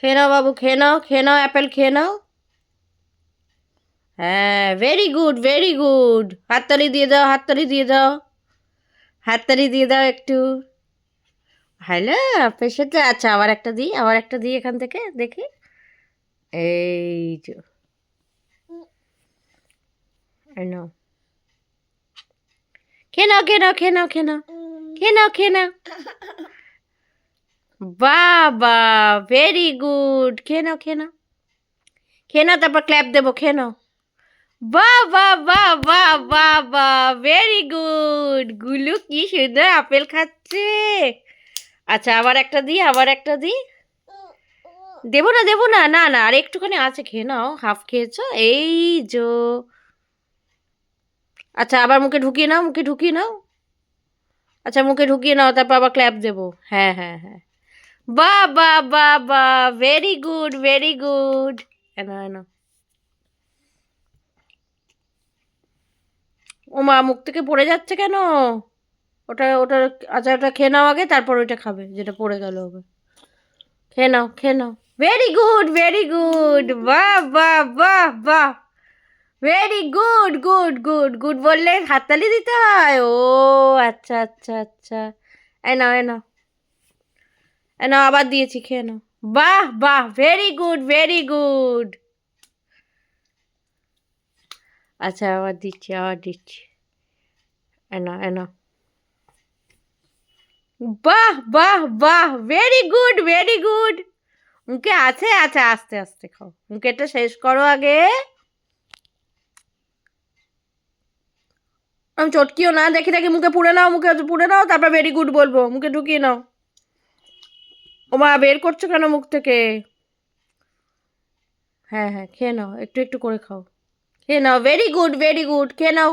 খেয়ে নাও বাবু, খেয়ে নাও, খেয়ে নাও, অ্যাপেল খেয়ে নাও। হ্যাঁ, ভেরি গুড, ভেরি গুড। হাততালি দিয়ে দাও, হাততালি দিয়ে দাও, হাততালি দিয়ে দাও একটু। Hello, patient. আচ্ছা, আবার একটা দিই, আবার একটা দিই এখান থেকে দেখি। এই যে, এই নাও। খেয়ে নাও, খেয়ে নাও, খেয়ে নাও, খেয়ে নাও, খেয়ে নাও, খেয়ে নাও। বাবা, ভেরি গুড। খেয়ে নাও, খেয়ে নাও, খেয়ে নাও, তারপর ক্ল্যাপ দেবো, খেয়ে নাও। বাহ বাহ বাহ বাহ বাহ বাহ, ভেরি গুড। গুলু কি সুন্দর আপেল খাচ্ছে। আচ্ছা, আবার একটা দিই, আবার একটা দিই। দেবো না, দেবো না, না না, আর একটুখানি আছে, খেয়ে নাও, হাফ খেয়েছো, এই যো। আচ্ছা, আবার মুখে ঢুকিয়ে নাও, মুখে ঢুকিয়ে নাও। আচ্ছা, মুখে ঢুকিয়ে নাও, তারপর আবার ক্ল্যাপ দেবো। হ্যাঁ হ্যাঁ হ্যাঁ। বাহ বাহ বাহ বাহ, ভেরি গুড, ভেরি গুড। এনো এনো। ও মা, মুখ থেকে পড়ে যাচ্ছে কেন? ওটা ওটা আচ্ছা, ওটা খেয়ে নাও আগে, তারপর ওইটা খাবে যেটা পড়ে গেল হবে। খেয়ে নাও, খেয়ে নাও। Very good, very good. বাহ বাহ বাহ বাহ, very good, good good good বললে হাততালি দিতে হয়? ও আচ্ছা আচ্ছা আচ্ছা। এই নাও, এই নাও, এই নাও, আবার দিয়েছি, খেয়ে নাও। বাহ বাহ, ভেরি গুড, ভেরি গুড। আচ্ছা, আবার দিচ্ছি, আবার দিচ্ছি। এই নাও, এই নাও। বাহ বাহ বাহ, ভেরি গুড, ভেরি গুড। মুখে আছে, আচ্ছা, আস্তে আস্তে খাও, মুখেটা শেষ করো আগে। আমি চটকিও না, দেখি দেখি, মুখে পুড়ে নাও, মুখে পুড়ে নাও, তারপর ভেরি গুড বলবো, মুখে ঢুকিয়ে নাও। ও মা, বের করছো কেন মুখ থেকে? হ্যাঁ হ্যাঁ, খেয়ে নাও, একটু একটু করে খাও। খেয়ে নাও, ভেরি গুড, ভেরি গুড, খেয়ে নাও।